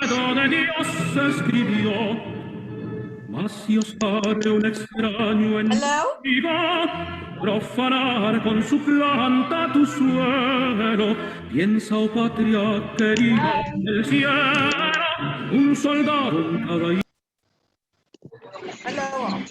de Dios se escribió, mas si osare un extraño en vida profanar con su planta tu suelo, piensa, oh patria querida, del cielo, un soldado en cada isla. Hello.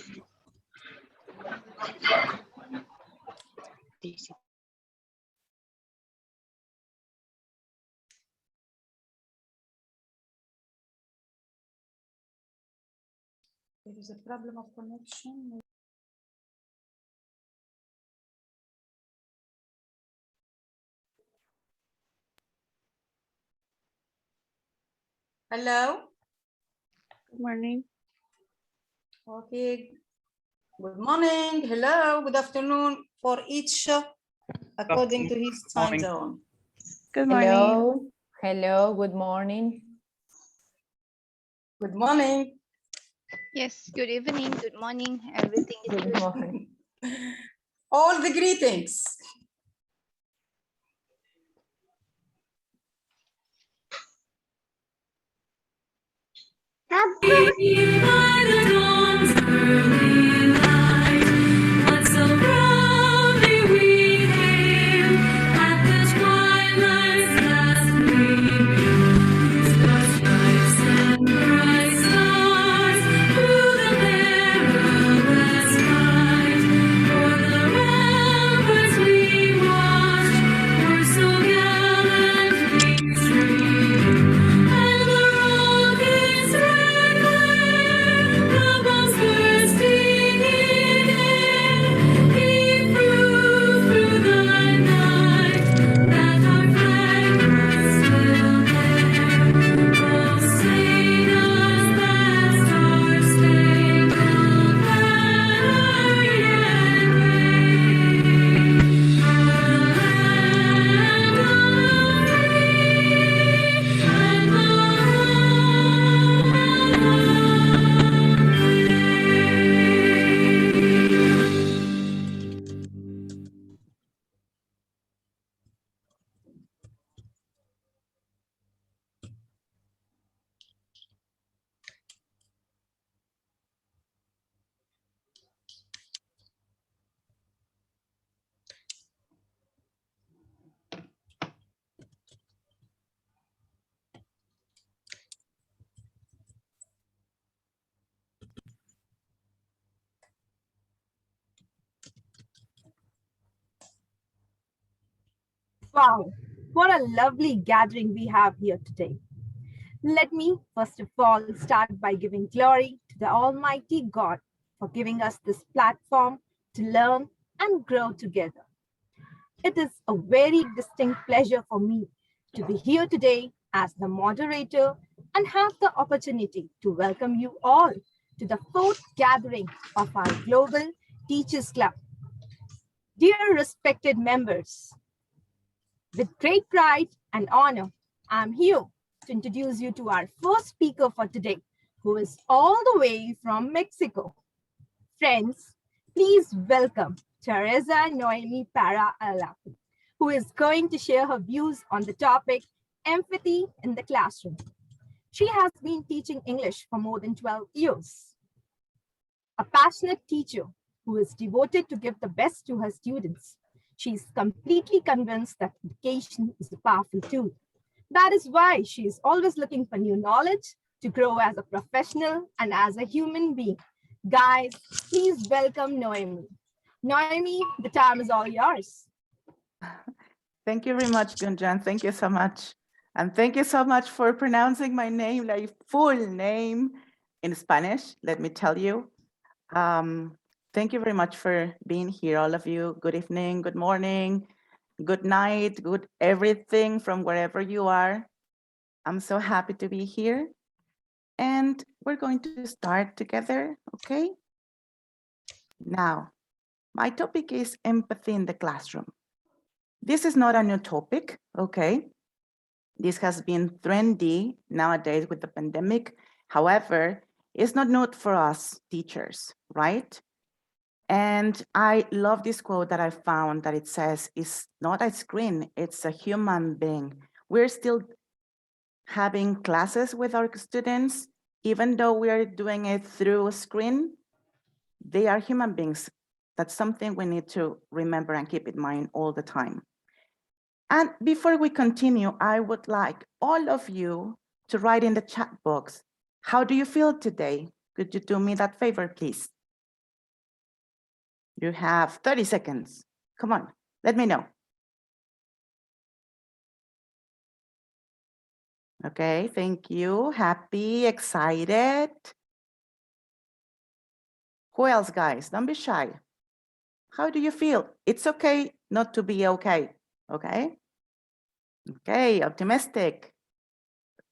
There is a problem of connection. Hello. Good morning. Okay. Good morning. Hello. Good afternoon for each according to his time zone. Good morning. Hello. Hello. Good morning. Good morning. Yes, good evening, good morning, everything is Good good. morning. All the greetings. Wow, what a lovely gathering we have here today. Let me, first of all, start by giving glory to the Almighty God for giving us this platform to learn and grow together. It is a very distinct pleasure for me to be here today as the moderator and have the opportunity to welcome you all to the fourth gathering of our Global Teachers Club. Dear respected members, with great pride and honor, I'm here to introduce you to our first speaker for today, who is all the way from Mexico. Friends, please welcome Teresa Noemi Para-Alapi, who is going to share her views on the topic empathy in the classroom. She has been teaching English for more than 12 years. A passionate teacher who is devoted to give the best to her students. She is completely convinced that education is a powerful tool. That is why she is always looking for new knowledge to grow as a professional and as a human being. Guys, please welcome Noemi. Noemi, the time is all yours. Thank you very much, Gunjan. Thank you so much. And thank you so much for pronouncing my name, like full name in Spanish, let me tell you. Thank you very much for being here, all of you. Good evening, good morning, good night, good everything from wherever you are. I'm so happy to be here. And we're going to start together, okay? Now, my topic is empathy in the classroom. This is not a new topic, okay? This has been trendy nowadays with the pandemic. However, it's not new for us teachers, right? And I love this quote that I found that it says, it's not a screen, it's a human being. We're still having classes with our students, even though we are doing it through a screen, they are human beings. That's something we need to remember and keep in mind all the time. And before we continue, I would like all of you to write in the chat box, how do you feel today? Could you do me that favor, please? You have 30 seconds. Come on, let me know. Okay, thank you. Happy, excited. Who else, guys? Don't be shy. How do you feel? It's okay not to be okay, okay? Okay, optimistic,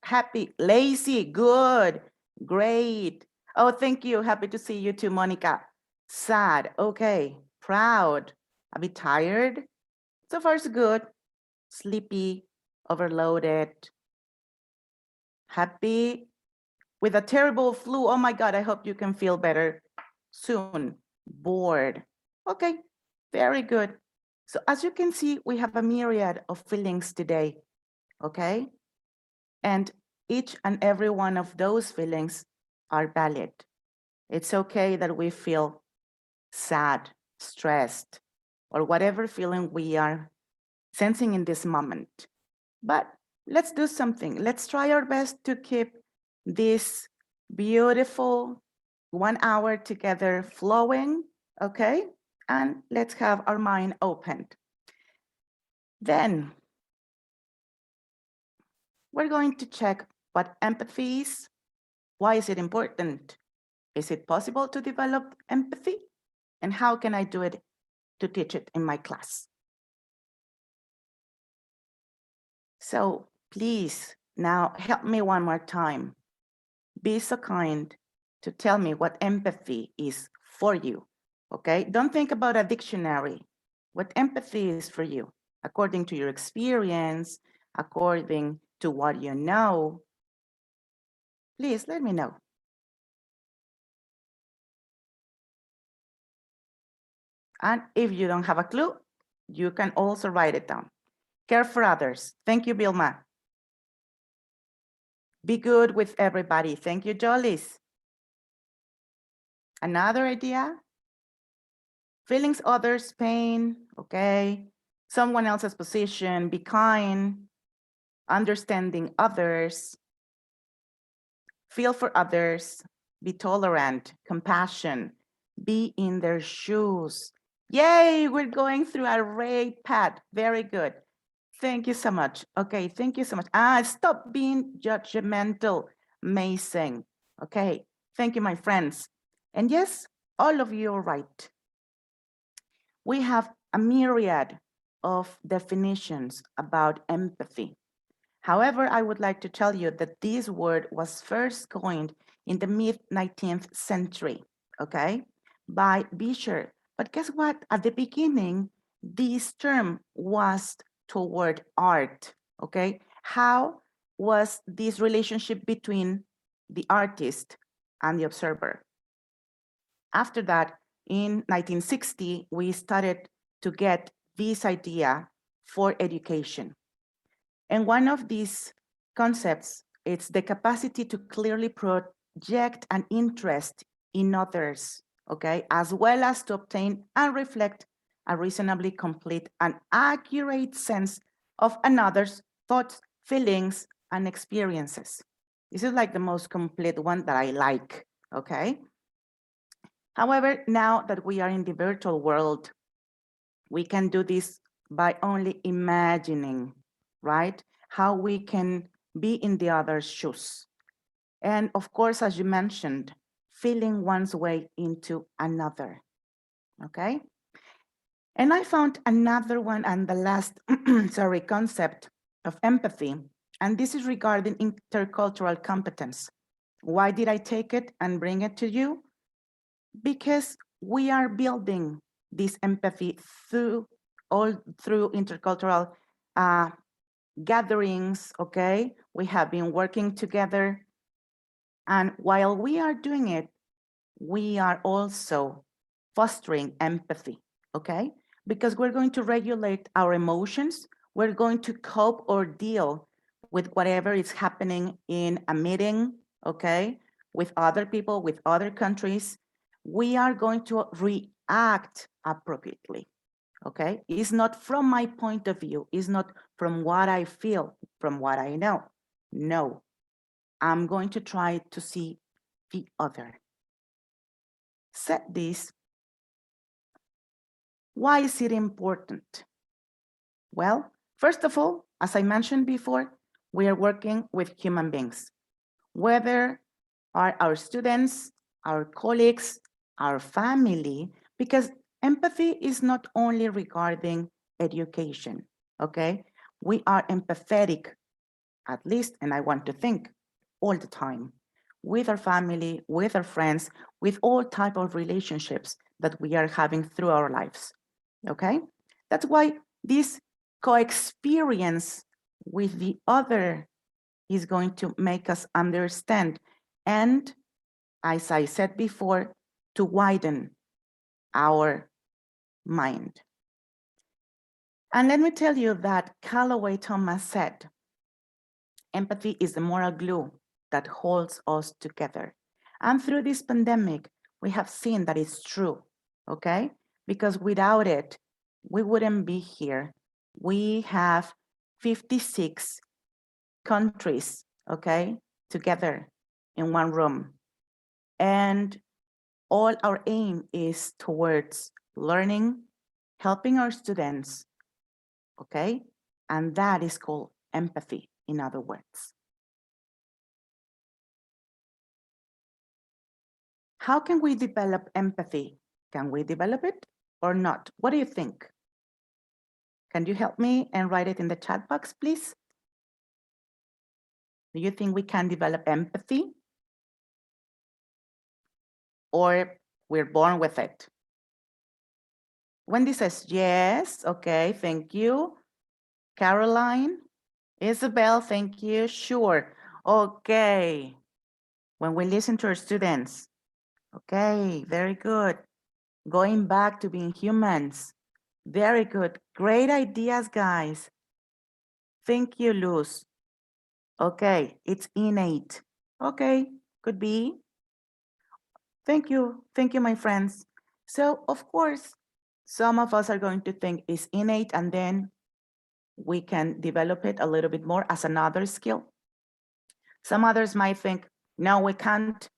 happy, lazy, good, great. Oh, thank you. Happy to see you too, Monica. Sad, okay. Proud, a bit tired. So far, so good. Sleepy, overloaded. Happy, with a terrible flu. Oh my God, I hope you can feel better soon. Bored. Okay, very good. So as you can see, we have a myriad of feelings today, okay? And each and every one of those feelings are valid. It's okay that we feel sad, stressed, or whatever feeling we are sensing in this moment. But let's do something. Let's try our best to keep this beautiful 1 hour together flowing, okay? And let's have our mind opened. Then we're going to check what empathy is. Why is it important? Is it possible to develop empathy? And how can I do it to teach it in my class? So please now help me one more time. Be so kind to tell me what empathy is for you, okay? Don't think about a dictionary. What empathy is for you, according to your experience, according to what you know. Please let me know. And if you don't have a clue, you can also write it down. Care for others. Thank you, Vilma. Be good with everybody. Thank you, Jollies. Another idea? Feelings others' pain, okay? Someone else's position, be kind, understanding others, feel for others, be tolerant, compassion, be in their shoes. Yay, we're going through a great path. Very good. Thank you so much. Okay, thank you so much. Stop being judgmental. Amazing. Okay, thank you, my friends. And yes, all of you are right. We have a myriad of definitions about empathy. However, I would like to tell you that this word was first coined in the mid-19th century, okay, by Beecher. But guess what? At the beginning, this term was toward art, okay? How was this relationship between the artist and the observer? After that, in 1960, we started to get this idea for education. And one of these concepts is the capacity to clearly project an interest in others, okay, as well as to obtain and reflect a reasonably complete and accurate sense of another's thoughts, feelings, and experiences. This is like the most complete one that I like, okay? However, now that we are in the virtual world, we can do this by only imagining, right? How we can be in the other's shoes. And of course, as you mentioned, feeling one's way into another, okay? And I found another one and the last, sorry, concept of empathy. And this is regarding intercultural competence. Why did I take it and bring it to you? Because we are building this empathy through intercultural gatherings, okay? We have been working together. And while we are doing it, we are also fostering empathy, okay? Because we're going to regulate our emotions. We're going to cope or deal with whatever is happening in a meeting, okay, with other people, with other countries, we are going to react appropriately, okay? It's not from my point of view, it's not from what I feel, from what I know. No, I'm going to try to see the other. Said this, why is it important? Well, first of all, as I mentioned before, we are working with human beings, whether are our students, our colleagues, our family, because empathy is not only regarding education, okay? We are empathetic, at least, and I want to think all the time, with our family, with our friends, with all type of relationships that we are having through our lives, okay? That's why this co-experience with the other is going to make us understand, and as I said before, to widen our mind. And let me tell you that Callaway Thomas said, empathy is the moral glue that holds us together. And through this pandemic, we have seen that it's true, okay? Because without it, we wouldn't be here. We have 56 countries, okay, together in one room. And all our aim is towards learning, helping our students, okay? And that is called empathy, in other words. How can we develop empathy? Can we develop it or not? What do you think? Can you help me and write it in the chat box, please? Do you think we can develop empathy? Or we're born with it? Wendy says yes. Okay, thank you. Caroline, Isabel, thank you. Sure. Okay. When we listen to our students. Okay, very good. Going back to being humans. Very good. Great ideas, guys. Thank you, Luz. Okay, it's innate. Okay, could be. Thank you, my friends. So, of course, some of us are going to think it's innate, and then we can develop it a little bit more as another skill. Some others might think, no, we can't.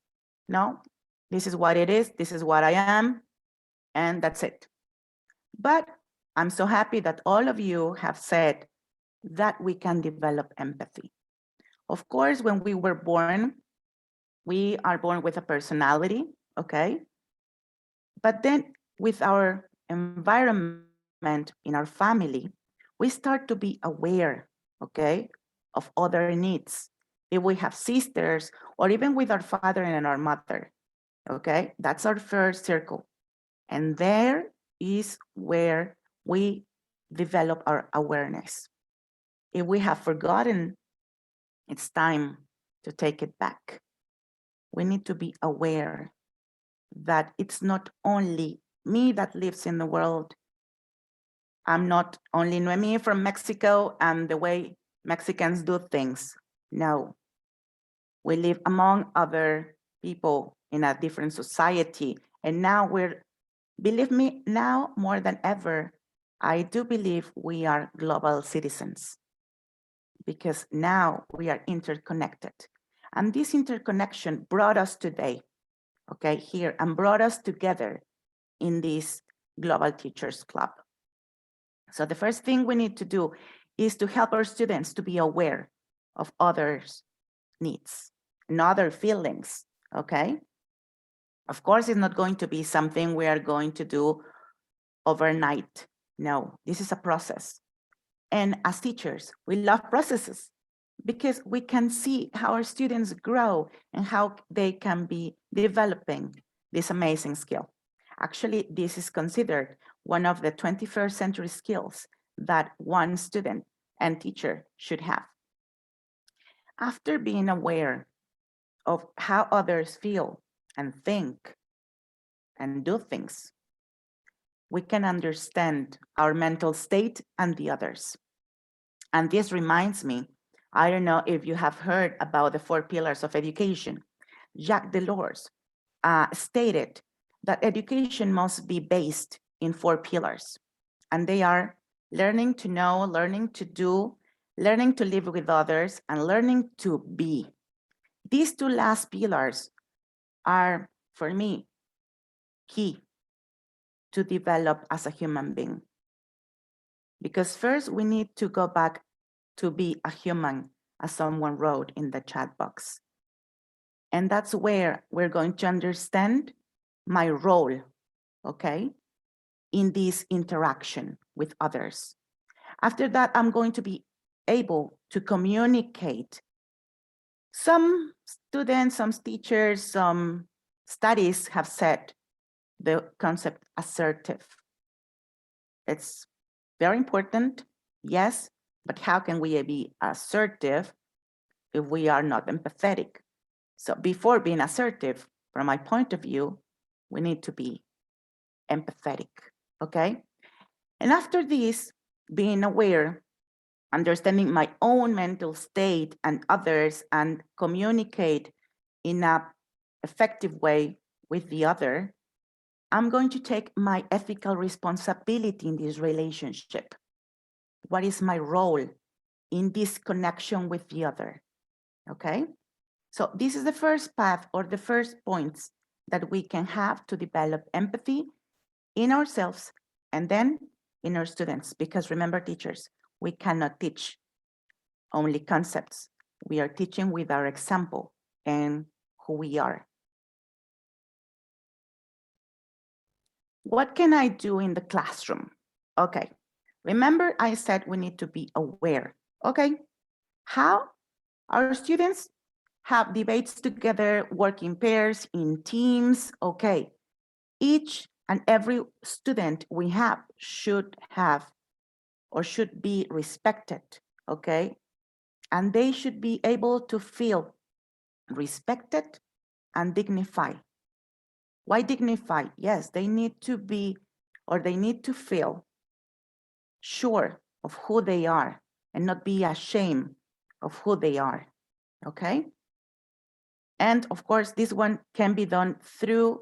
No, this is what it is. This is what I am, and that's it. But I'm so happy that all of you have said that we can develop empathy. Of course, when we were born, we are born with a personality, okay? But then with our environment in our family, we start to be aware, okay, of other needs. If we have sisters, or even with our father and our mother, okay, that's our first circle. And there is where we develop our awareness. If we have forgotten, it's time to take it back. We need to be aware that it's not only me that lives in the world. I'm not only Noemi from Mexico and the way Mexicans do things. No, we live among other people in a different society. And now believe me, now more than ever, I do believe we are global citizens, because now we are interconnected. And this interconnection brought us today, okay, here, and brought us together in this Global Teachers Club. So the first thing we need to do is to help our students to be aware of others' needs and other feelings, okay? Of course, it's not going to be something we are going to do overnight. No, this is a process. And as teachers, we love processes because we can see how our students grow and how they can be developing this amazing skill. Actually, this is considered one of the 21st century skills that one student and teacher should have. After being aware of how others feel and think and do things, we can understand our mental state and the others. And this reminds me I don't know if you have heard about the 4 pillars of education. Jacques Delors stated that education must be based in 4 pillars, and they are learning to know, learning to do, learning to live with others, and learning to be. These 2 last pillars are, for me, key to develop as a human being. Because first we need to go back to be a human, as someone wrote in the chat box. And that's where we're going to understand my role, okay, in this interaction with others. After that, I'm going to be able to communicate. Some students, some teachers, some studies have said the concept assertive. It's very important, yes, but how can we be assertive if we are not empathetic? So before being assertive, from my point of view, we need to be empathetic, okay? And after this, being aware, understanding my own mental state and others, and communicate in an effective way with the other, I'm going to take my ethical responsibility in this relationship. What is my role in this connection with the other? Okay, so this is the first path or the first points that we can have to develop empathy in ourselves and then in our students. Because remember, teachers, we cannot teach only concepts. We are teaching with our example and who we are. What can I do in the classroom? Okay, remember I said we need to be aware. Okay, how? Our students have debates together, work in pairs, in teams. Okay, each and every student we have should be respected, okay? And they should be able to feel respected and dignified. Why dignify? Yes, they need to be, or they need to feel sure of who they are and not be ashamed of who they are, okay? And of course, this one can be done through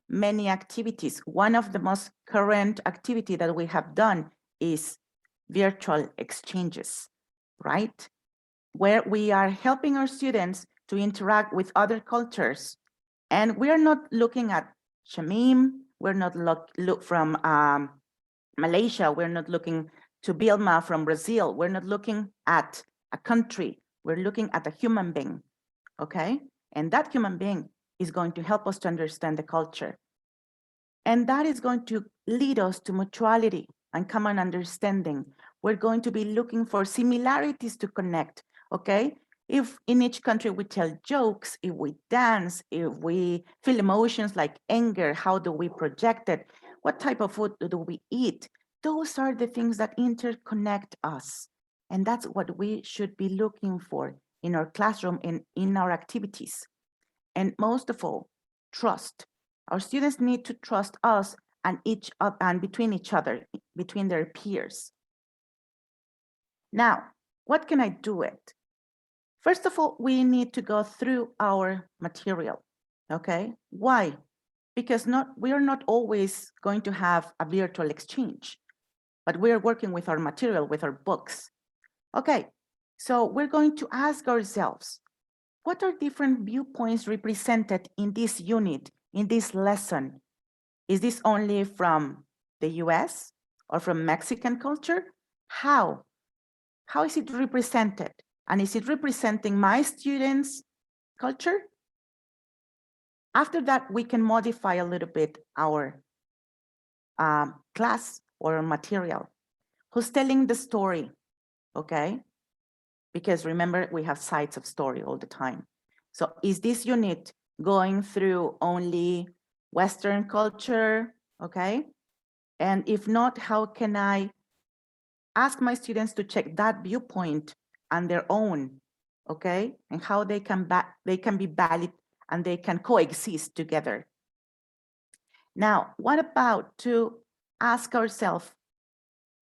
many activities. One of the most current activity that we have done is virtual exchanges, right? Where we are helping our students to interact with other cultures. And we are not looking at Shamim, we're not look from Malaysia, we're not looking to Bilma from Brazil, we're not looking at a country, we're looking at a human being, okay? And that human being is going to help us to understand the culture. And that is going to lead us to mutuality and common understanding. We're going to be looking for similarities to connect, okay? If in each country we tell jokes, if we dance, if we feel emotions like anger, how do we project it? What type of food do we eat? Those are the things that interconnect us. And that's what we should be looking for in our classroom and in our activities. And most of all, trust. Our students need to trust us and between each other, between their peers. Now, what can I do it? First of all, we need to go through our material, okay? Why? Because we are not always going to have a virtual exchange, but we are working with our material, with our books. Okay, so we're going to ask ourselves, what are different viewpoints represented in this unit, in this lesson? Is this only from the US or from Mexican culture? How? How is it represented? And is it representing my students' culture? After that, we can modify a little bit our class or material. Who's telling the story, okay? Because remember, we have sides of story all the time. So is this unit going through only Western culture, okay? And if not, how can I ask my students to check that viewpoint on their own, okay? And how they can be valid and they can coexist together. Now, what about to ask ourselves,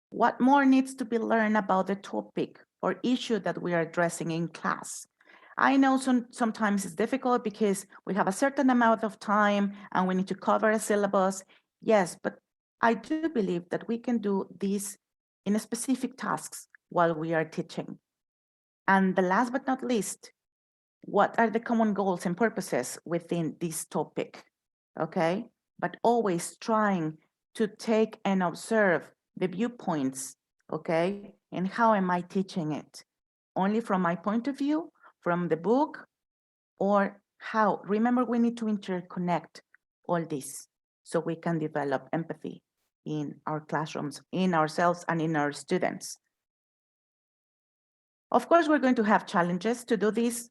what more needs to be learned about the topic or issue that we are addressing in class. I know sometimes it's difficult because we have a certain amount of time and we need to cover a syllabus. Yes, but I do believe that we can do this in specific tasks while we are teaching. And the last but not least, what are the common goals and purposes within this topic? Okay, but always trying to take and observe the viewpoints, okay, and how am I teaching it? Only from my point of view, from the book, or how? Remember, we need to interconnect all this so we can develop empathy in our classrooms, in ourselves, and in our students. Of course, we're going to have challenges to do this.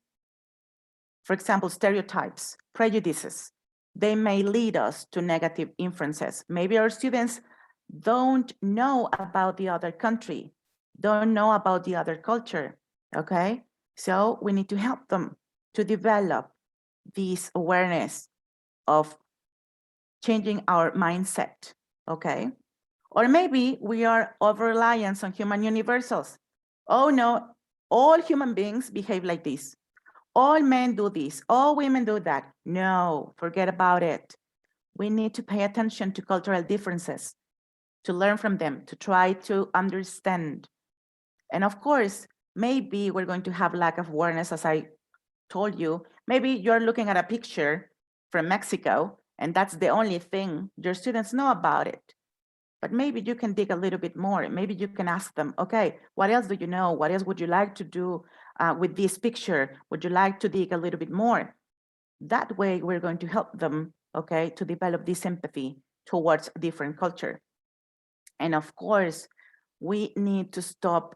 For example, stereotypes, prejudices, they may lead us to negative inferences. Maybe our students don't know about the other country, don't know about the other culture, okay? So we need to help them to develop this awareness of changing our mindset, okay? Or maybe we are over-reliant on human universals. Oh no, all human beings behave like this. All men do this, all women do that. No, forget about it. We need to pay attention to cultural differences, to learn from them, to try to understand. And of course, maybe we're going to have lack of awareness, as I told you. Maybe you're looking at a picture from Mexico, and that's the only thing your students know about it. But maybe you can dig a little bit more. Maybe you can ask them, okay, what else do you know? What else would you like to do with this picture? Would you like to dig a little bit more? That way, we're going to help them, okay, to develop this empathy towards a different culture. And of course, we need to stop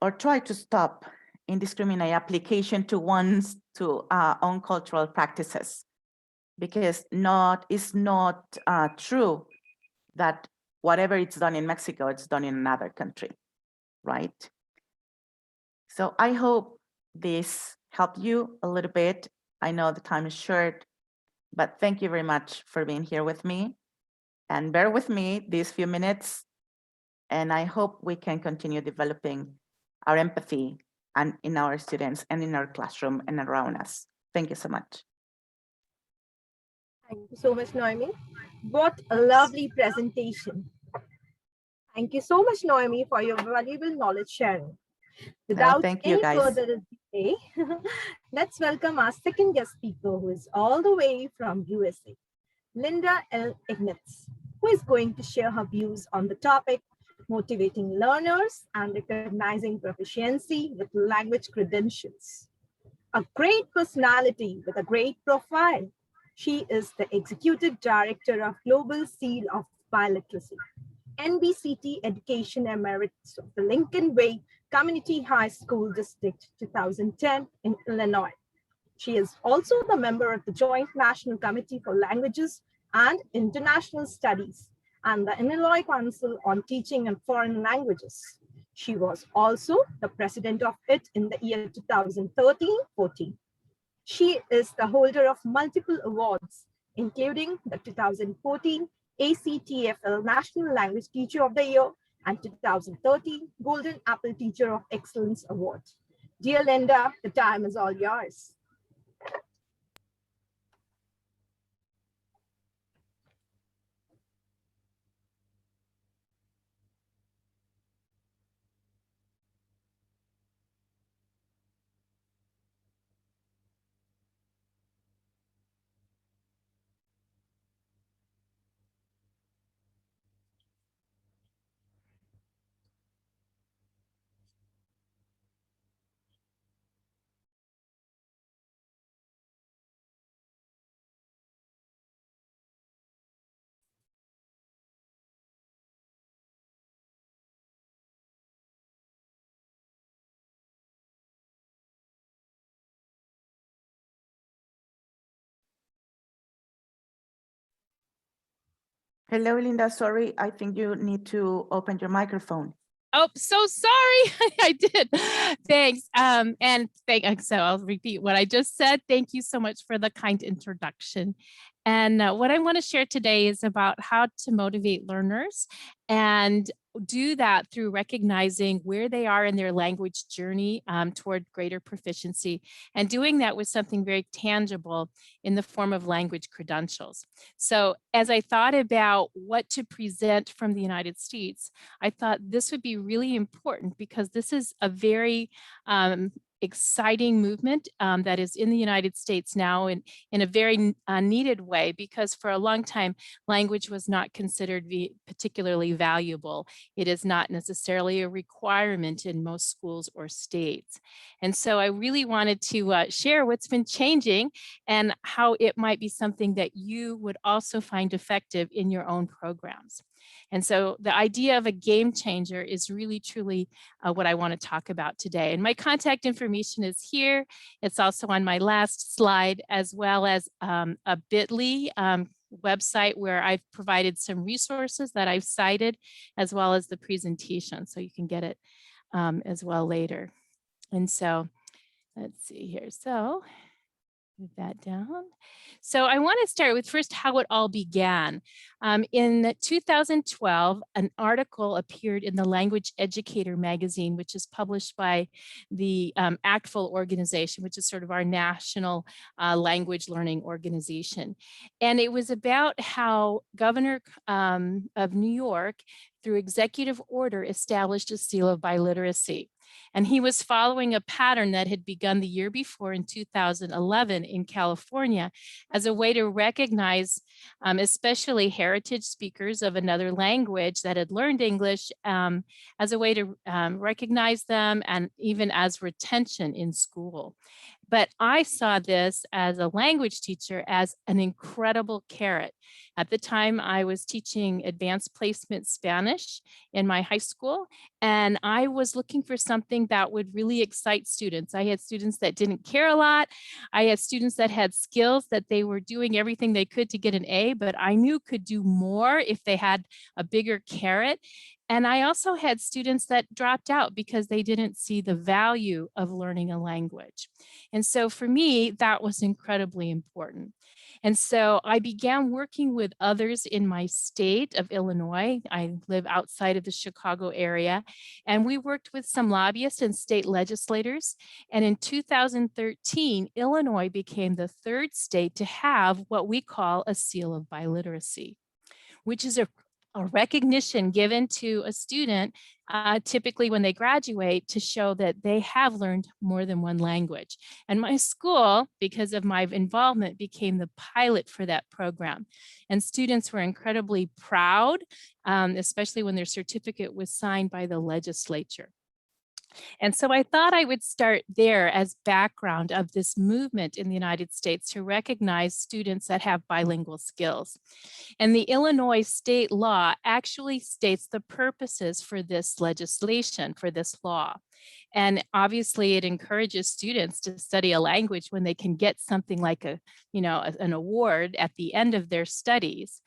or try to stop indiscriminate application to one's own cultural practices, because it's not true that whatever it's done in Mexico, it's done in another country, right? So I hope this helped you a little bit. I know the time is short, but thank you very much for being here with me, and bear with me these few minutes. And I hope we can continue developing our empathy and in our students and in our classroom and around us. Thank you so much. Thank you so much, Noemi. What a lovely presentation. Thank you so much, Noemi, for your valuable knowledge sharing. Without thank you, any guys. further delay, let's welcome our second guest speaker, who is all the way from USA, Linda L. Ignatz, who is going to share her views on the topic, motivating learners and recognizing proficiency with language credentials. A great personality with a great profile, she is the Executive Director of Global Seal of Biliteracy, NBCT Education Emeritus of the Lincoln Way Community High School District 2010 in Illinois. She is also the member of the Joint National Committee for Languages and International Studies and the Illinois Council on Teaching and Foreign Languages. She was also the president of it in the year 2013-14. She is the holder of multiple awards, including the 2014 ACTFL National Language Teacher of the Year and 2013 Golden Apple Teacher of Excellence Award. Dear Linda, the time is all yours. Hello, Linda. Sorry, I think you need to open your microphone. Oh, so sorry. I did. Thanks. So I'll repeat what I just said. Thank you so much for the kind introduction. And what I want to share today is about how to motivate learners and do that through recognizing where they are in their language journey toward greater proficiency, and doing that with something very tangible in the form of language credentials. So as I thought about what to present from the United States, I thought this would be really important because this is a very exciting movement that is in the United States now in a very needed way, because for a long time, language was not considered particularly valuable. It is not necessarily a requirement in most schools or states. And so I really wanted to share what's been changing and how it might be something that you would also find effective in your own programs. And so the idea of a game changer is really truly what I want to talk about today. And my contact information is here. It's also on my last slide, as well as a bit.ly website where I've provided some resources that I've cited, as well as the presentation. So you can get it as well later. And so let's see here. So move that down. So I want to start with first how it all began. In 2012, an article appeared in the Language Educator magazine, which is published by the ACTFL organization, which is sort of our national language learning organization. And it was about how Governor of New York, through executive order, established a seal of biliteracy. And he was following a pattern that had begun the year before in 2011 in California as a way to recognize especially heritage speakers of another language that had learned English, as a way to recognize them, and even as retention in school. But I saw this as a language teacher as an incredible carrot. At the time, I was teaching advanced placement Spanish in my high school, and I was looking for something that would really excite students. I had students that didn't care a lot. I had students that had skills that they were doing everything they could to get an A, but I knew could do more if they had a bigger carrot. And I also had students that dropped out because they didn't see the value of learning a language. And so for me, that was incredibly important. And so I began working with others in my state of Illinois. I live outside of the Chicago area, and we worked with some lobbyists and state legislators. And in 2013, Illinois became the third state to have what we call a seal of biliteracy, which is a recognition given to a student, typically when they graduate, to show that they have learned more than one language. And my school, because of my involvement, became the pilot for that program. And students were incredibly proud, especially when their certificate was signed by the legislature. And so I thought I would start there as background of this movement in the United States to recognize students that have bilingual skills. And the Illinois state law actually states the purposes for this legislation, for this law. And obviously it encourages students to study a language when they can get something like an award at the end of their studies.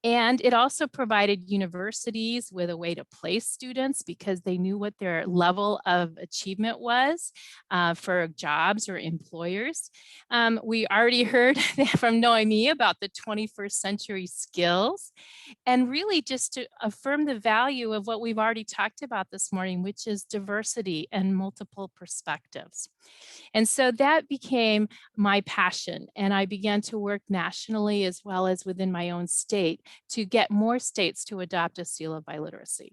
And it also provided universities with a way to place students because they knew what their level of achievement was for jobs or employers. We already heard from Noemi about the 21st century skills, and really just to affirm the value of what we've already talked about this morning, which is diversity and multiple perspectives. And so that became my passion, and I began to work nationally as well as within my own state to get more states to adopt a seal of biliteracy,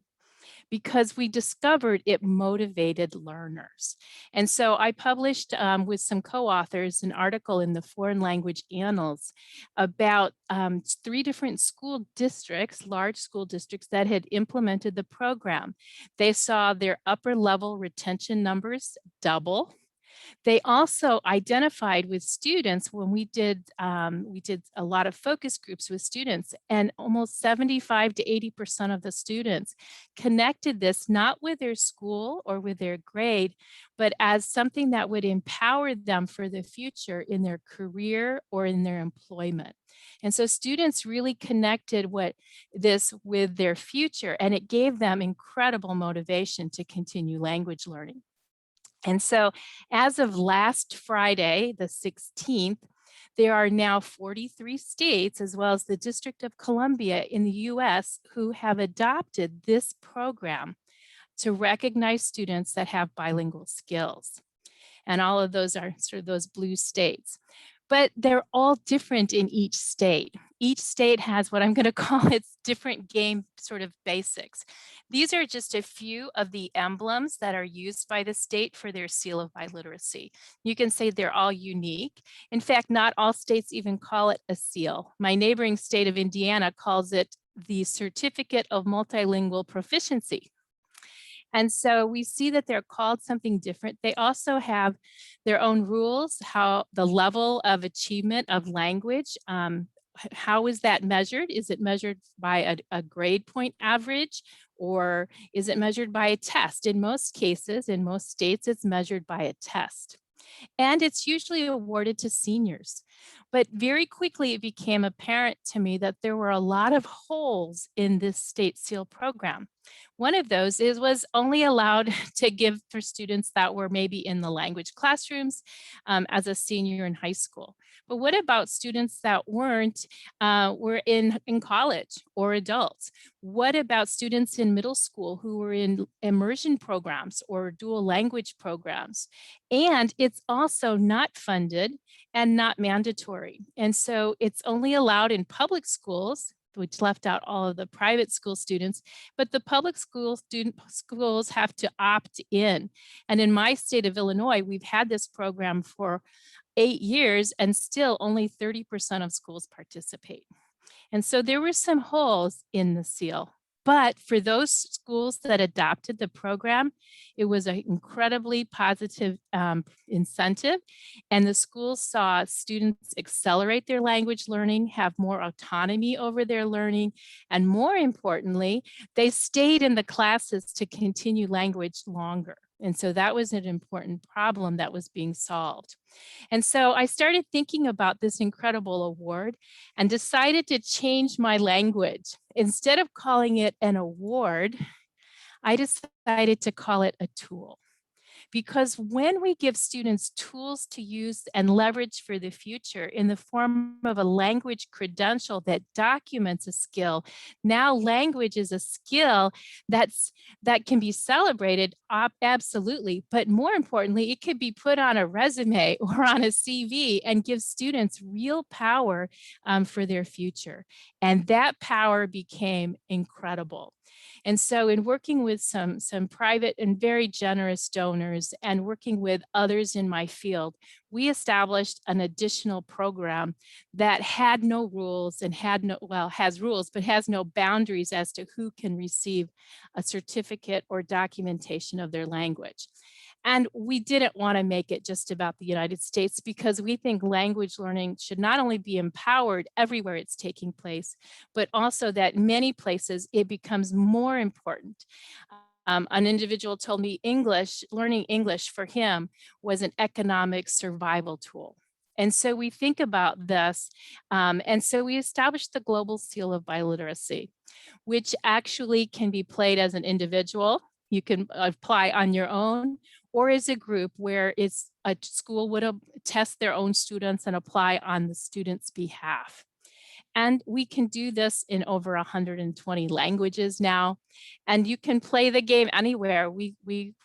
because we discovered it motivated learners. And so I published with some co-authors an article in the Foreign Language Annals about 3 different school districts, large school districts that had implemented the program. They saw their upper level retention numbers double. They also identified with students when we did a lot of focus groups with students, and almost 75 to 80% of the students connected this not with their school or with their grade, but as something that would empower them for the future in their career or in their employment. And so students really connected this with their future, and it gave them incredible motivation to continue language learning. And so as of last Friday, the 16th, There are now 43 states, as well as the District of Columbia in the US, who have adopted this program to recognize students that have bilingual skills. And all of those are sort of those blue states. But they're all different in each state. Each state has what I'm going to call its different game sort of basics. These are just a few of the emblems that are used by the state for their seal of biliteracy. You can say they're all unique. In fact, not all states even call it a seal. My neighboring state of Indiana calls it the Certificate of Multilingual Proficiency. And so we see that they're called something different. They also have their own rules, how the level of achievement of language, how is that measured? Is it measured by a grade point average, or is it measured by a test? In most cases, in most states, it's measured by a test. And it's usually awarded to seniors. But very quickly, it became apparent to me that there were a lot of holes in this state seal program. One of those was only allowed to give for students that were maybe in the language classrooms as a senior in high school. But what about students that weren't, were in college or adults? What about students in middle school who were in immersion programs or dual language programs? And it's also not funded and not mandatory. And so it's only allowed in public schools, which left out all of the private school students, but the public schools have to opt in. And in my state of Illinois, we've had this program for 8 years and still only 30% of schools participate. And so there were some holes in the seal. But for those schools that adopted the program, it was an incredibly positive incentive. And the schools saw students accelerate their language learning, have more autonomy over their learning, and more importantly, they stayed in the classes to continue language longer. And so that was an important problem that was being solved. And so I started thinking about this incredible award and decided to change my language. Instead of calling it an award, I decided to call it a tool. Because when we give students tools to use and leverage for the future in the form of a language credential that documents a skill, now language is a skill that can be celebrated, absolutely. But more importantly, it could be put on a resume or on a CV and give students real power for their future. And that power became incredible. And so in working with some private and very generous donors and working with others in my field, we established an additional program that had no rules and has rules, but has no boundaries as to who can receive a certificate or documentation of their language. And we didn't want to make it just about the United States because we think language learning should not only be empowered everywhere it's taking place, but also that many places it becomes more important. An individual told me learning English for him was an economic survival tool. And so we think about this, and so we established the Global Seal of Biliteracy, which actually can be played as an individual. You can apply on your own, or as a group where it's a school would test their own students and apply on the student's behalf. And we can do this in over 120 languages now. And you can play the game anywhere. We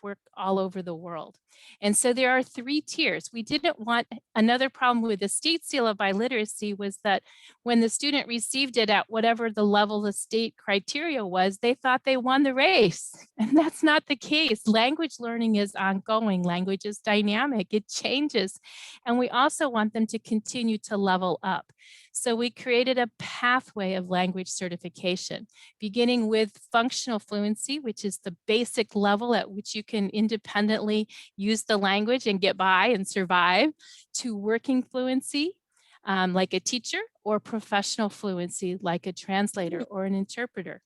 work all over the world. And so there are 3 tiers. We didn't want, another problem with the state seal of biliteracy was that when the student received it at whatever the level the state criteria was, they thought they won the race. And that's not the case. Language learning is ongoing. Language is dynamic. It changes. And we also want them to continue to level up. So we created a pathway of language certification, beginning with functional fluency, which is the basic level at which you can independently use the language and get by and survive, to working fluency, like a teacher, or professional fluency, like a translator or an interpreter.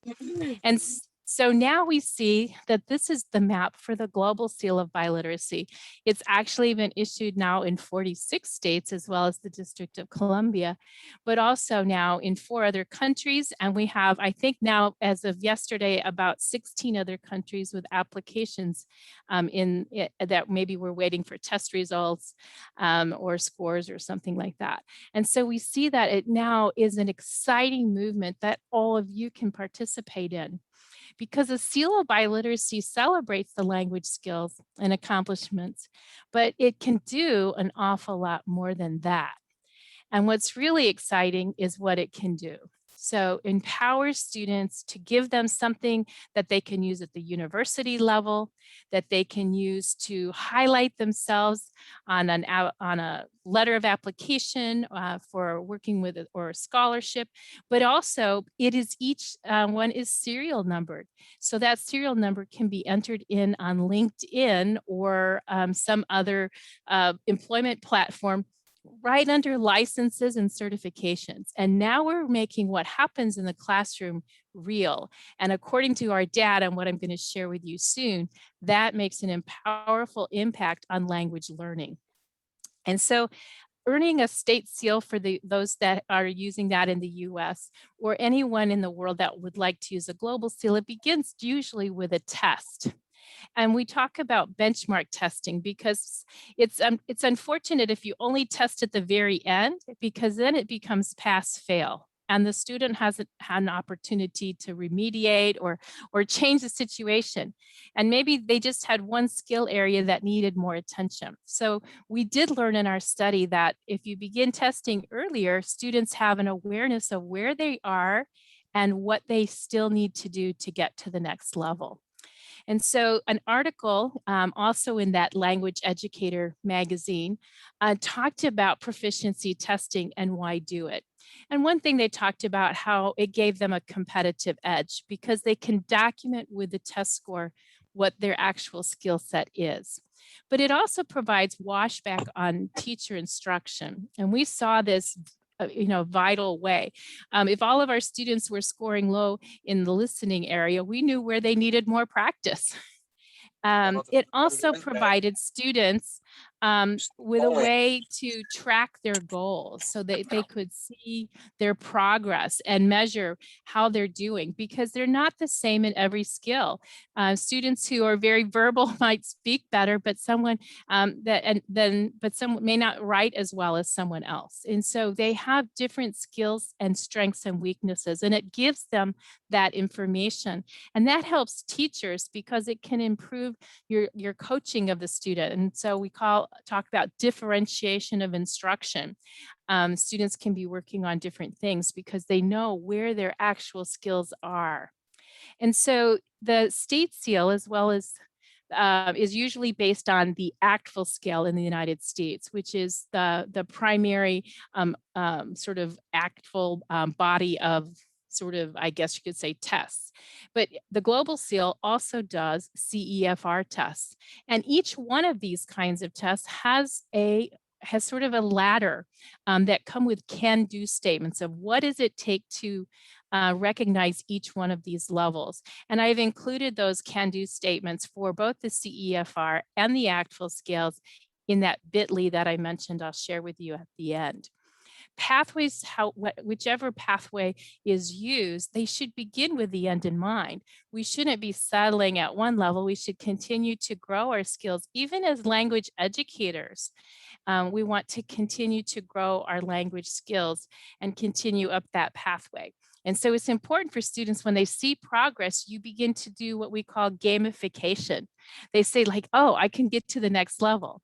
So now we see that this is the map for the Global Seal of Biliteracy. It's actually been issued now in 46 states, as well as the District of Columbia, but also now in 4 other countries. And we have, I think now, as of yesterday, about 16 other countries with applications in it, that maybe we're waiting for test results or scores or something like that. And so we see that it now is an exciting movement that all of you can participate in, because a seal of biliteracy celebrates the language skills and accomplishments, but it can do an awful lot more than that. And what's really exciting is what it can do. So empowers students to give them something that they can use at the university level, that they can use to highlight themselves on a letter of application for working with or a scholarship, but also it is each one is serial numbered. So that serial number can be entered in on LinkedIn or some other employment platform right under licenses and certifications. And now we're making what happens in the classroom real. And according to our data, and what I'm going to share with you soon, that makes an powerful impact on language learning. And so earning a state seal for those that are using that in the US, or anyone in the world that would like to use a global seal, it begins usually with a test. And we talk about benchmark testing because it's unfortunate if you only test at the very end, because then it becomes pass fail. And the student hasn't had an opportunity to remediate or change the situation. And maybe they just had one skill area that needed more attention. So we did learn in our study that if you begin testing earlier, students have an awareness of where they are and what they still need to do to get to the next level. And so an article also in that Language Educator magazine talked about proficiency testing and why do it. And one thing they talked about how it gave them a competitive edge because they can document with the test score what their actual skill set is. But it also provides washback on teacher instruction. And we saw this vital way. If all of our students were scoring low in the listening area, we knew where they needed more practice. It also provided students with a way to track their goals so that they could see their progress and measure how they're doing, because they're not the same in every skill. Students who are very verbal might speak better, but someone may not write as well as someone else. And so they have different skills and strengths and weaknesses, and it gives them that information. And that helps teachers because it can improve your coaching of the student. And so we talk about differentiation of instruction. Students can be working on different things because they know where their actual skills are. And so the state seal, as well as is usually based on the ACTFL scale in the United States, which is the primary sort of ACTFL body of sort of, I guess you could say, tests. But the Global Seal also does CEFR tests. And each one of these kinds of tests has sort of a ladder that come with can-do statements of what does it take to recognize each one of these levels. And I've included those can-do statements for both the CEFR and the ACTFL scales in that bit.ly that I mentioned I'll share with you at the end. Pathways, whichever pathway is used, they should begin with the end in mind. We shouldn't be settling at one level. We should continue to grow our skills, even as language educators. We want to continue to grow our language skills and continue up that pathway. And so it's important for students, when they see progress, you begin to do what we call gamification. They say like, oh, I can get to the next level.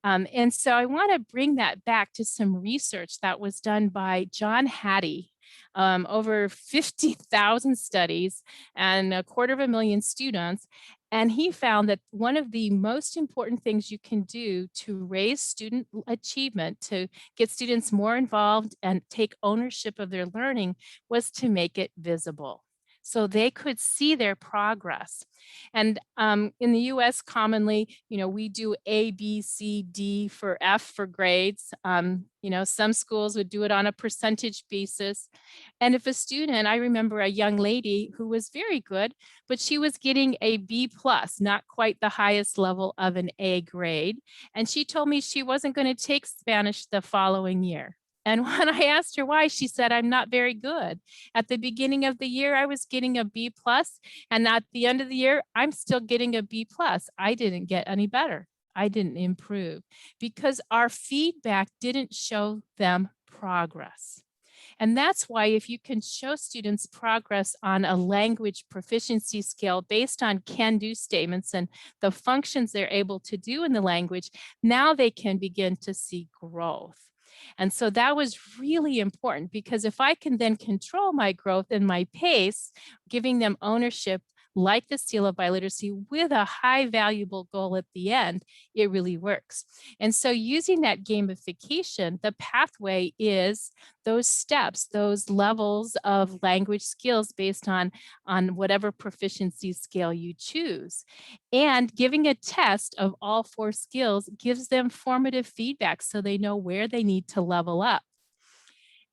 And so I want to bring that back to some research that was done by John Hattie, over 50,000 studies and 250,000 students. And he found that one of the most important things you can do to raise student achievement, to get students more involved and take ownership of their learning, was to make it visible. so they could see their progress. And in the US, commonly, we do A, B, C, D for F for grades. Some schools would do it on a percentage basis. And if a student, I remember a young lady who was very good, but she was getting a B plus, not quite the highest level of an A grade. And she told me she wasn't going to take Spanish the following year. And when I asked her why, she said, I'm not very good. At the beginning of the year, I was getting a B plus, and at the end of the year, I'm still getting a B plus. I didn't get any better. I didn't improve because our feedback didn't show them progress. And that's why if you can show students progress on a language proficiency scale based on can-do statements and the functions they're able to do in the language, now they can begin to see growth. And so that was really important because if I can then control my growth and my pace, giving them ownership like the seal of biliteracy with a high valuable goal at the end, it really works. And so using that gamification, the pathway is those steps, those levels of language skills based on whatever proficiency scale you choose. And giving a test of all 4 skills gives them formative feedback so they know where they need to level up.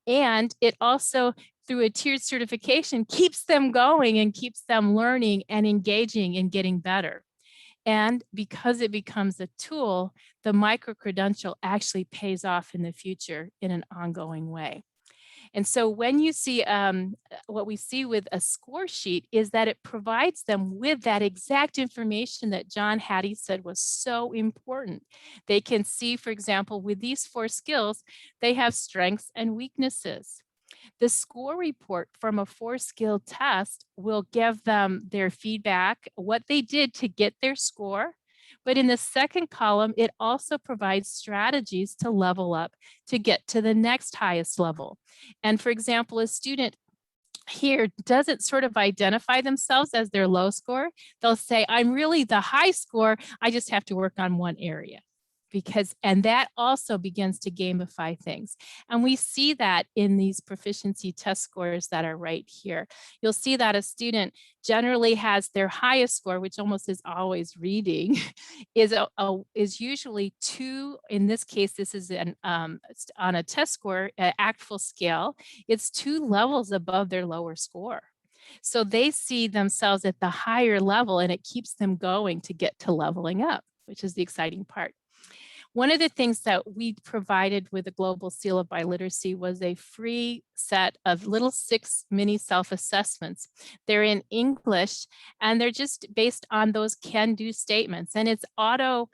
And it also, through a tiered certification, keeps them going and keeps them learning and engaging and getting better. And because it becomes a tool, the micro-credential actually pays off in the future in an ongoing way. And so when you see what we see with a score sheet is that it provides them with that exact information that John Hattie said was so important. They can see, for example, with these 4 skills, they have strengths and weaknesses. The score report from a 4-skill test will give them their feedback, what they did to get their score. But in the second column, it also provides strategies to level up to get to the next highest level. And for example, a student here doesn't sort of identify themselves as their low score. They'll say, I'm really the high score. I just have to work on one area. And that also begins to gamify things. And we see that in these proficiency test scores that are right here. You'll see that a student generally has their highest score, which almost is always reading, is usually 2, in this case, this is on a test score, ACTFL scale, it's 2 levels above their lower score. So they see themselves at the higher level and it keeps them going to get to leveling up, which is the exciting part. One of the things that we provided with the Global Seal of Biliteracy was a free set of little 6 mini self-assessments. They're in English and they're just based on those can-do statements, and it's auto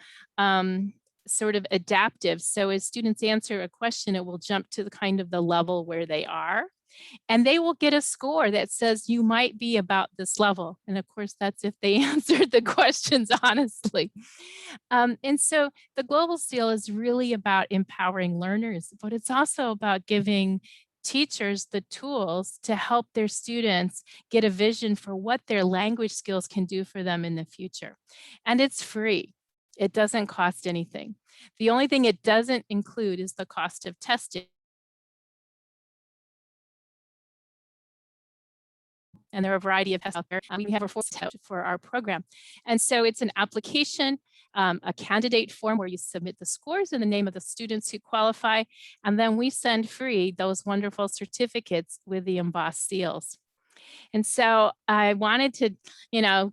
sort of adaptive. So as students answer a question, it will jump to the kind of the level where they are. And they will get a score that says you might be about this level. And of course, that's if they answered the questions honestly. And so the Global Seal is really about empowering learners, but it's also about giving teachers the tools to help their students get a vision for what their language skills can do for them in the future. And it's free. It doesn't cost anything. The only thing it doesn't include is the cost of testing. And there are a variety of tests out there. We have a test for our program. And so it's an application, a candidate form where you submit the scores and the name of the students who qualify. And then we send free those wonderful certificates with the embossed seals. And so I wanted to,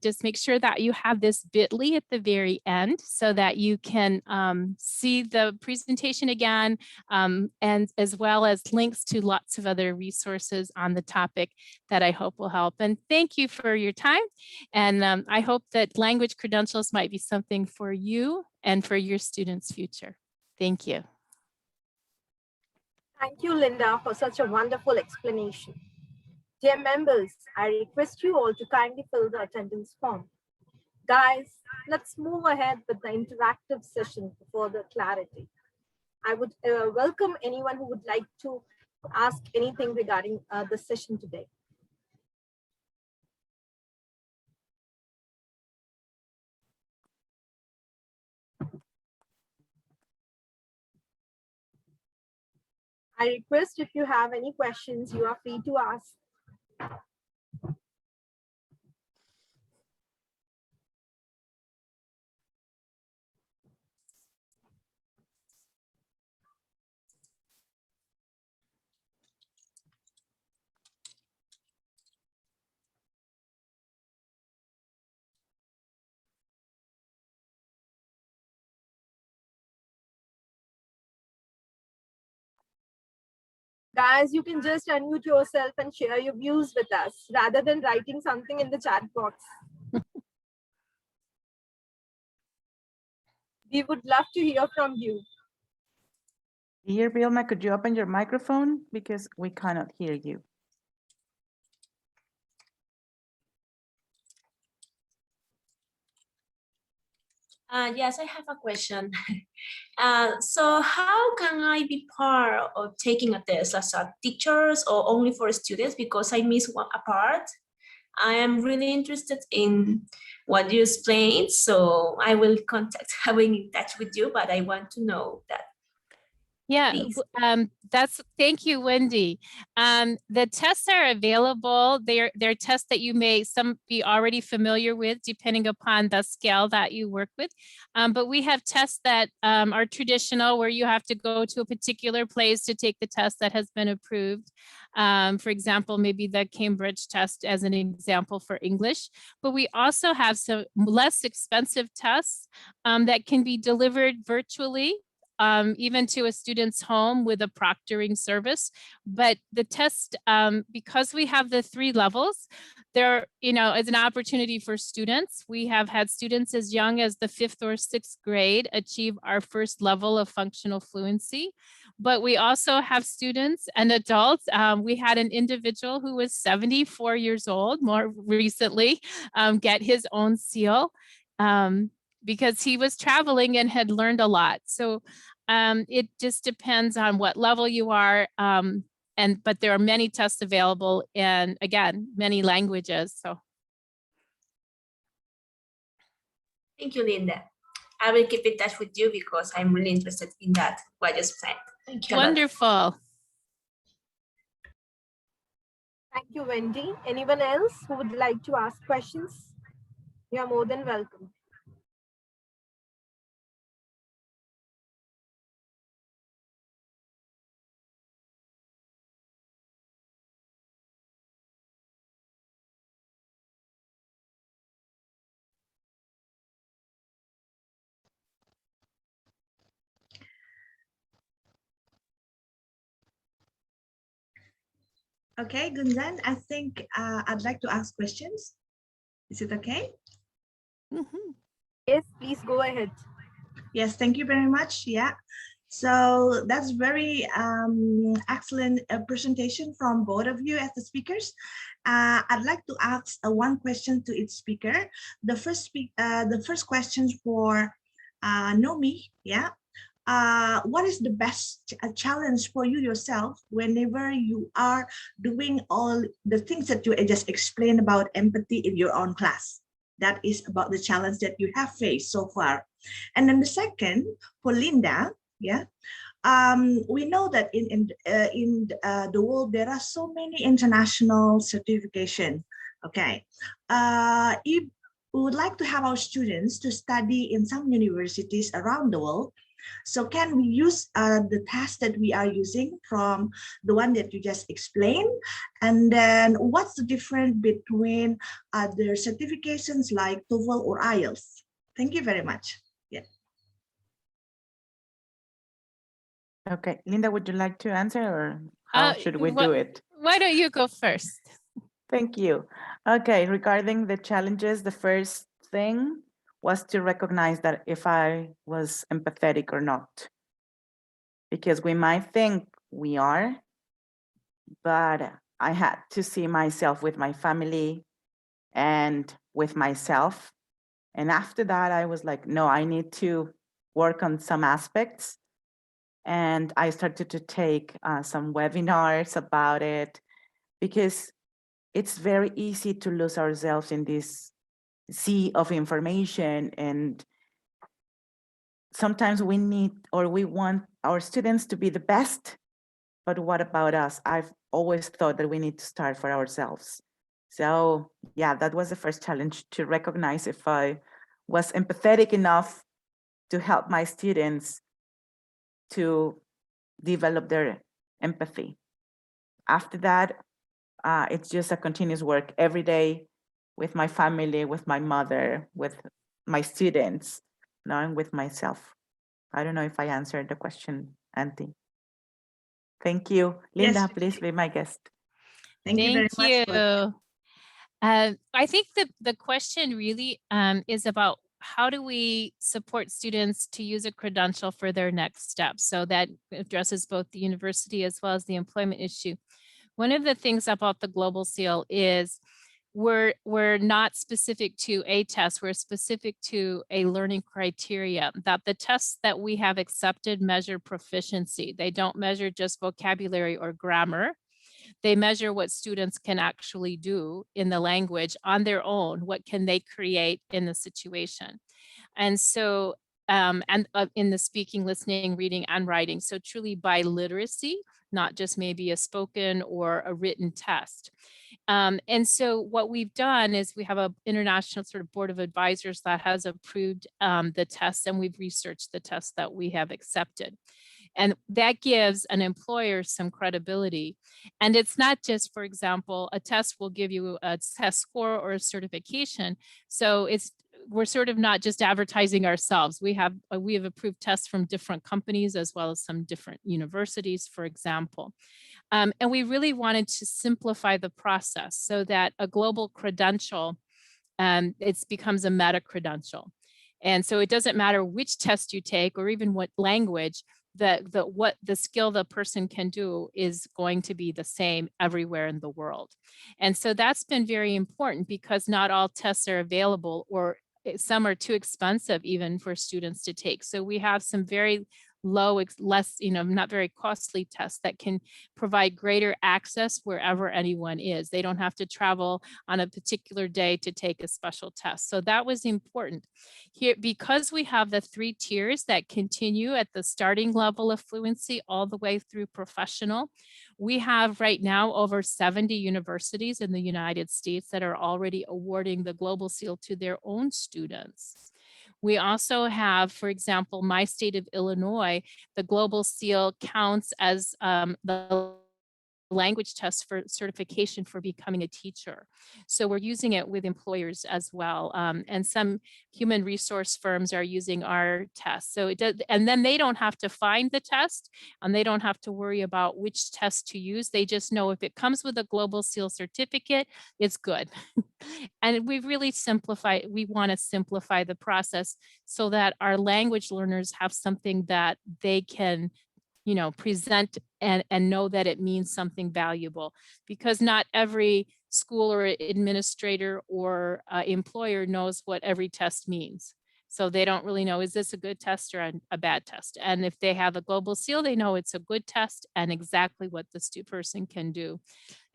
just make sure that you have this bit.ly at the very end so that you can see the presentation again, and as well as links to lots of other resources on the topic that I hope will help. And thank you for your time. And I hope that language credentials might be something for you and for your students' future. Thank you. Thank you, Linda, for such a wonderful explanation. Dear members, I request you all to kindly fill the attendance form. Guys, let's move ahead with the interactive session for further clarity. I would welcome anyone who would like to ask anything regarding the session today. I request if you have any questions, you are free to ask. Guys, you can just unmute yourself and share your views with us rather than writing something in the chat box. We would love to hear from you. Dear Vilma, could you open your microphone? Because we cannot hear you. Yes, I have a question. So how can I be part of taking a test as a teachers or only for students? Because I missed a part. I am really interested in what you explained, so I will having in touch with you, but I want to know that. Yeah, Please. thank you, Wendy. The tests are available. They're tests that you may be already familiar with, depending upon the scale that you work with. But we have tests that are traditional, where you have to go to a particular place to take the test that has been approved. For example, maybe the Cambridge test as an example for English. But we also have some less expensive tests that can be delivered virtually. Even to a student's home with a proctoring service. But the test, because we have the 3 levels, there, is an opportunity for students. We have had students as young as the 5th or 6th grade achieve our first level of functional fluency. But we also have students and adults. We had an individual who was 74 years old more recently get his own seal. Because he was traveling and had learned a lot. So it just depends on what level you are. But there are many tests available, and again, many languages. So Thank you, Linda. I will keep in touch with you because I'm really interested in that, what you explained. Thank you. Wonderful. Thank you, Wendy. Anyone else who would like to ask questions? You are more than welcome. Okay, Gunjan, I think I'd like to ask questions. Is it okay? Yes, please go ahead. Yes, thank you very much. Yeah, so that's very excellent presentation from both of you as the speakers. I'd like to ask one question to each speaker. The first question for Nomi. Yeah. What is the best challenge for you yourself whenever you are doing all the things that you just explained about empathy in your own class? That is about the challenge that you have faced so far. And then the second, for Linda, yeah, we know that in the world there are so many international certification. Okay, if we would like to have our students to study in some universities around the world, so can we use the test that we are using from the one that you just explained? And then what's the difference between other certifications like TOEFL or IELTS? Thank you very much. Yeah. Okay, Linda, would you like to answer, or how should we do it? Why don't you go first? Thank you. Okay, regarding the challenges, the first thing was to recognize that if I was empathetic or not. Because we might think we are, but I had to see myself with my family and with myself. And after that, I was like, no, I need to work on some aspects. And I started to take some webinars about it, because it's very easy to lose ourselves in this sea of information. And sometimes we need, or we want our students to be the best, but what about us? I've always thought that we need to start for ourselves. So yeah, that was the first challenge, to recognize if I was empathetic enough to help my students to develop their empathy. After that, it's just a continuous work every day with my family, with my mother, with my students, and with myself. I don't know if I answered the question, Auntie. Thank you. Linda, Yes, please be my guest. thank you very much. I think that the question really is about how do we support students to use a credential for their next step? So that addresses both the university as well as the employment issue. One of the things about the Global Seal is we're not specific to a test, we're specific to a learning criteria, that the tests that we have accepted measure proficiency. They don't measure just vocabulary or grammar. They measure what students can actually do in the language on their own. What can they create in the situation? And so, in the speaking, listening, reading, and writing. So truly by literacy, not just maybe a spoken or a written test. And so what we've done is we have an international sort of board of advisors that has approved the tests, and we've researched the tests that we have accepted. And that gives an employer some credibility. And it's not just, for example, a test will give you a test score or a certification. So we're sort of not just advertising ourselves. We have approved tests from different companies as well as some different universities, for example. And we really wanted to simplify the process so that a global credential, it becomes a meta credential. And so it doesn't matter which test you take or even what language, what the skill the person can do is going to be the same everywhere in the world. And so that's been very important because not all tests are available, or some are too expensive even for students to take. So we have some very less, not very costly tests that can provide greater access wherever anyone is. They don't have to travel on a particular day to take a special test. So that was important. Here, because we have the 3 tiers that continue at the starting level of fluency all the way through professional, we have right now over 70 universities in the United States that are already awarding the Global Seal to their own students. We also have, for example, my state of Illinois, the Global Seal counts as the language test for certification for becoming a teacher. So we're using it with employers as well. And some human resource firms are using our test. So it does, and then they don't have to find the test and they don't have to worry about which test to use. They just know if it comes with a Global Seal certificate, it's good. And we've really simplified, we want to simplify the process so that our language learners have something that they can present and know that it means something valuable, because not every school or administrator or employer knows what every test means. So they don't really know, is this a good test or a bad test? And if they have a Global Seal, they know it's a good test and exactly what the person can do.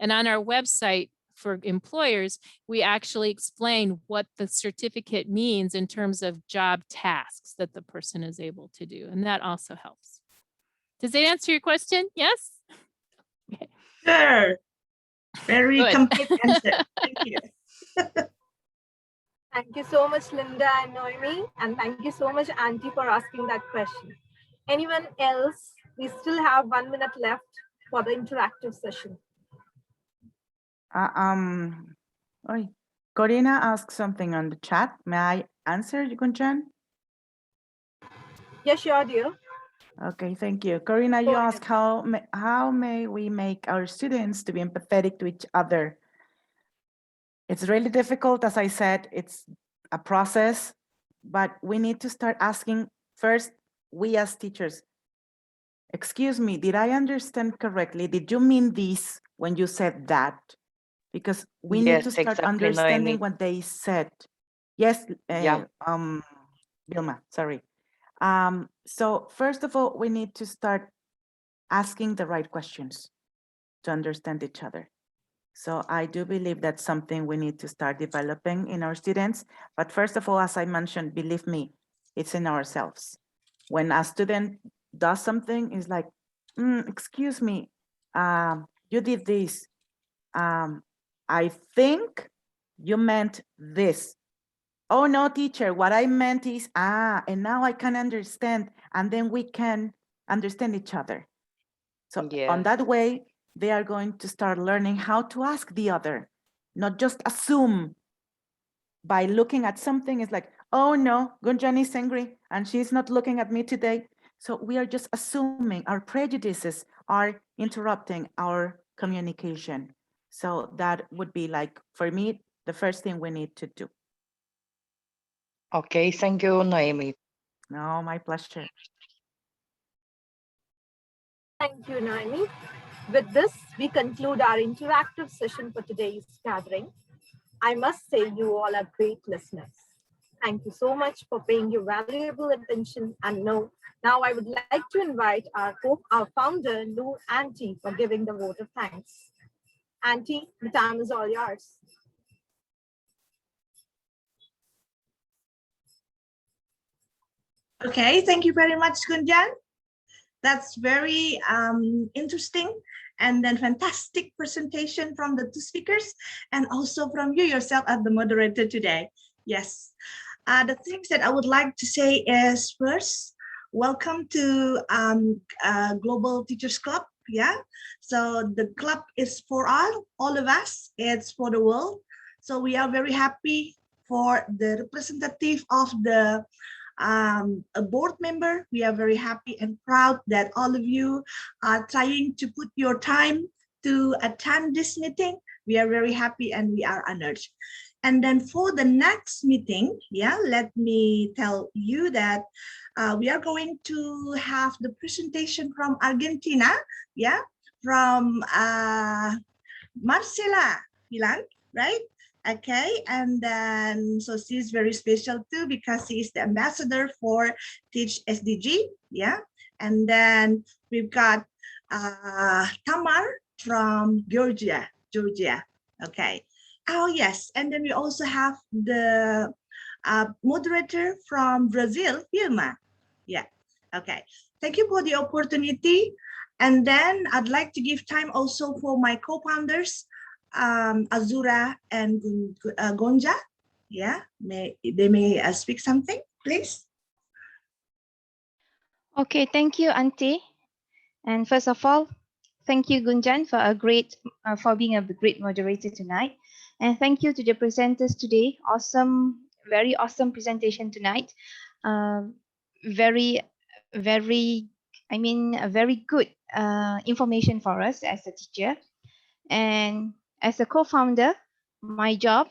And on our website for employers, we actually explain what the certificate means in terms of job tasks that the person is able to do. And that also helps. Does that answer your question? Yes? Okay. Sure. Very Good. complete answer. Thank you. Thank you so much, Linda and Noemi. And thank you so much, Auntie, for asking that question. Anyone else? We still have 1 minute left for the interactive session. Corina asked something on the chat. May I answer, Gunjan? Yes, sure, dear. Okay, thank you. Corina, you asked how may we make our students to be empathetic to each other? It's really difficult. As I said, it's a process, but we need to start asking first, we as teachers, excuse me, did I understand correctly? Did you mean this when you said that? Because we need to start understanding what they said. Yes, Vilma, sorry. So first of all, we need to start asking the right questions to understand each other. So I do believe that's something we need to start developing in our students. But first of all, as I mentioned, believe me, it's in ourselves. When a student does something, it's like, excuse me, you did this. I think you meant this. Oh no, teacher, what I meant is, and now I can understand, and then we can understand each other. So on that way, they are going to start learning how to ask the other, not just assume by looking at something. It's like, oh no, Gunjan is angry and she's not looking at me today. So we are just assuming our prejudices are interrupting our communication. So that would be like, for me, the first thing we need to do. Okay, thank you, Noemi. No, my pleasure. Thank you, Naomi. With this, we conclude our interactive session for today's gathering. I must say you all are great listeners. Thank you so much for paying your valuable attention. And now I would like to invite our founder, Lou Auntie, for giving the vote of thanks. Auntie, the time is all yours. Okay, thank you very much, Gunjan. That's very interesting and then fantastic presentation from the two speakers and also from you yourself as the moderator today. Yes, the things that I would like to say is first, welcome to Global Teachers Club. Yeah, so the club is for all of us. It's for the world. So we are very happy for the representative of the a board member. We are very happy and proud that all of you are trying to put your time to attend this meeting. We are very happy and we are honored. And then for the next meeting, yeah, let me tell you that we are going to have the presentation from Argentina, yeah, from Marcela Pilan, right? Okay, and then so she's very special too because she is the ambassador for Teach SDG, yeah. And then we've got Tamar from Georgia, okay. Oh yes, and then we also have the moderator from Brazil, Vilma, yeah. Okay, thank you for the opportunity. And then I'd like to give time also for my co-founders, Azura and Gonja. Yeah, they may speak something, please. Okay, thank you, Auntie. And first of all, thank you, Gunjan, for being a great moderator tonight. And thank you to the presenters today. Awesome, very awesome presentation tonight. Very good information for us as a teacher. And as a co-founder, my job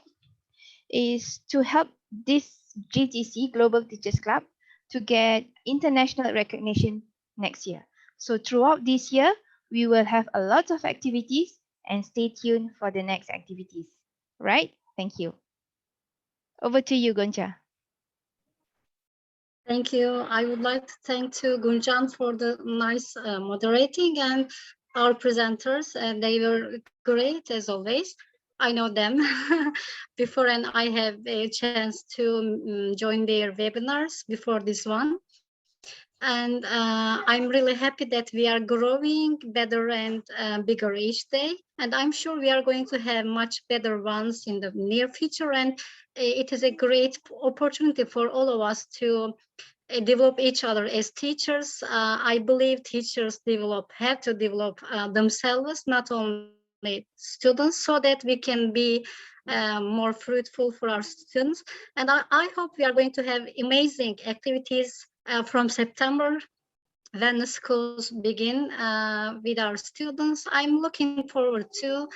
is to help this GTC, Global Teachers Club, to get international recognition next year. So throughout this year, we will have a lot of activities and stay tuned for the next activities. Right? Thank you. Over to you, Gonja. Thank you. I would like to thank to Gunjan for the nice moderating and our presenters. They were great as always. I know them before and I have a chance to join their webinars before this one. And I'm really happy that we are growing better and bigger each day. And I'm sure we are going to have much better ones in the near future. And it is a great opportunity for all of us to develop each other as teachers. I believe teachers have to develop themselves, not only students, so that we can be more fruitful for our students. And I hope we are going to have amazing activities from September when the schools begin with our students. I'm looking forward to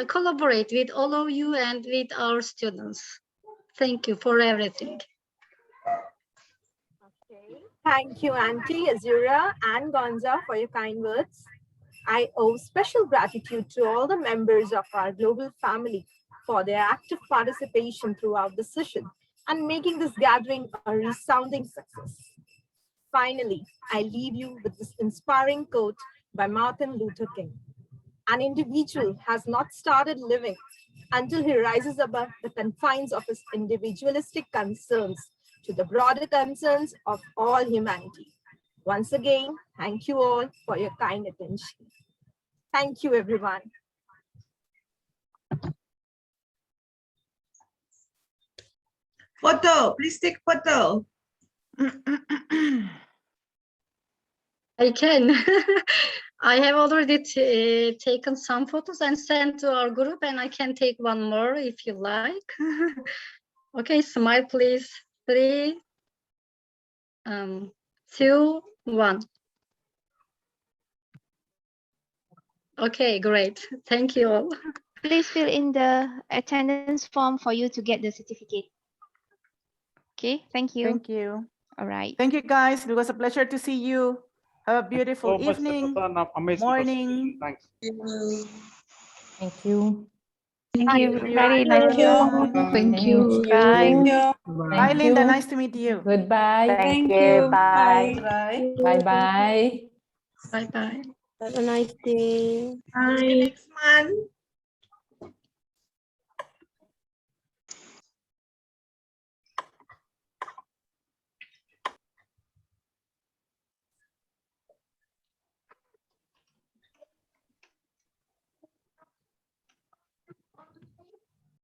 collaborate with all of you and with our students. Thank you for everything. Okay. Thank you, Auntie, Azura and Gonza, for your kind words. I owe special gratitude to all the members of our global family for their active participation throughout the session and making this gathering a resounding success. Finally, I leave you with this inspiring quote by Martin Luther King. An individual has not started living until he rises above the confines of his individualistic concerns to the broader concerns of all humanity. Once again, thank you all for your kind attention. Thank you, everyone. Photo, please take photo. I can. I have already taken some photos and sent to our group, and I can take one more if you like. Okay, smile, please. 3, 2, 1. Okay, great. Thank you all. Please fill in the attendance form for you to get the certificate. Okay, thank you. Thank you. All right. Thank you, guys. It was a pleasure to see you. Have a beautiful So much, evening, Prasanna. Amazing morning. presentation. Thanks. Thank you. Thank Bye, you. everyone. Very nice. Thank you. Thank you. Bye. Thank you. Bye, Linda. Nice to meet you. Goodbye. Thank you. Bye. Bye. Bye-bye. Bye-bye. Have a nice day. See you next month.